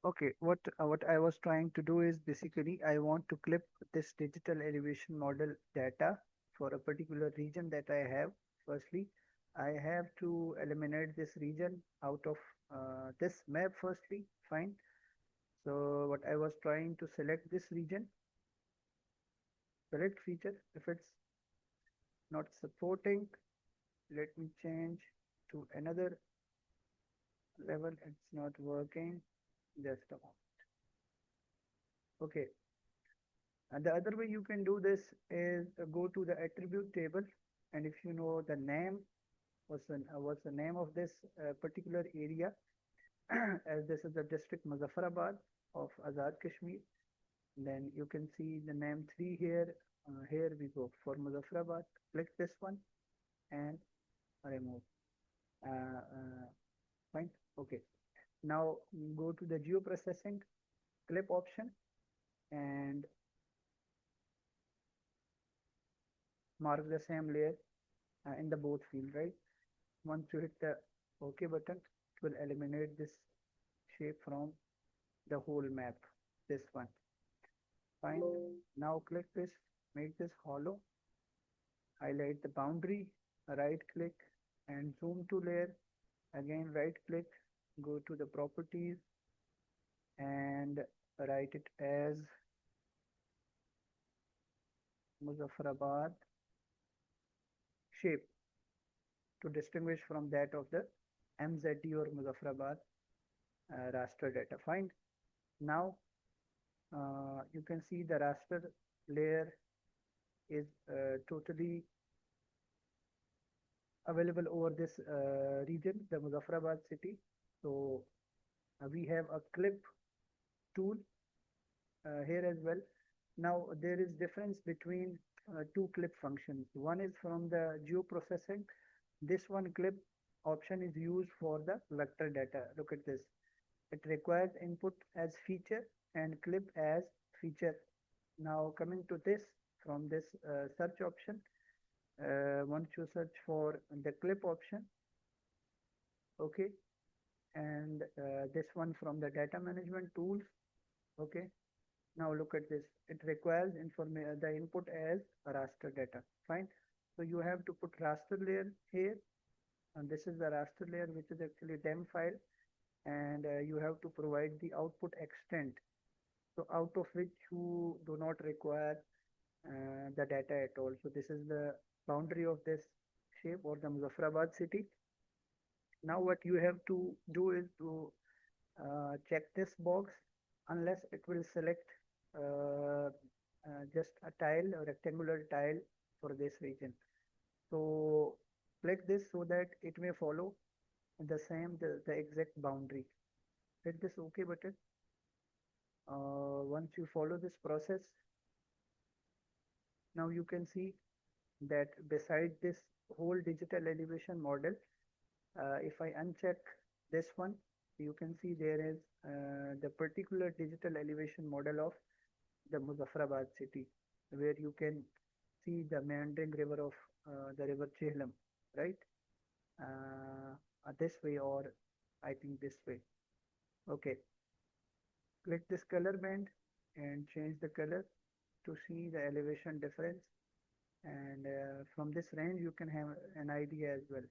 Okay, what I was trying to do is basically I want to clip this digital elevation model data for a particular region that I have. Firstly, I have to eliminate this region out of this map firstly. Fine. So what I was trying to select this region, select feature. If it's not supporting, let me change to another level. It's not working. Just a moment. Okay. And the other way you can do this is go to the attribute table, and if you know the name, what's the name of this particular area, as this is the district Muzaffarabad of Azad Kashmir, then you can see the name 3 here. Here we go for Muzaffarabad. Click this one and remove. Fine. Okay. Now go to the geoprocessing clip option and mark the same layer in the both field, right? Once you hit the OK button, it will eliminate this shape from the whole map. This one. Fine. Now click this, make this hollow, highlight the boundary, right click and zoom to layer. Again, right click, go to the properties and write it as Muzaffarabad shape to distinguish from that of the MZD or Muzaffarabad raster data. Fine. Now you can see the raster layer is totally available over this region, the Muzaffarabad city. So we have a clip tool here as well. Now there is difference between two clip functions. One is from the geoprocessing. This one clip option is used for the vector data. Look at this. It requires input as feature and clip as feature. Now coming to this, from this search option, once you search for the clip option, okay, and this one from the data management tools, okay. Now look at this. It requires the input as raster data. Fine. So you have to put raster layer here, and this is the raster layer, which is actually dem file, and you have to provide the output extent. So out of which you do not require the data at all. So this is the boundary of this shape or the Muzaffarabad city. Now what you have to do is to check this box unless it will select just a tile, a rectangular tile for this region. So click this so that it may follow the exact boundary. Hit this OK button. Once you follow this process, now you can see that beside this whole digital elevation model, if I uncheck this one, you can see there is the particular digital elevation model of the Muzaffarabad city, where you can see the meandering river of the river Jhelum, right? This way, or I think this way. Okay, click this color band and change the color to see the elevation difference. And from this range, you can have an idea as well.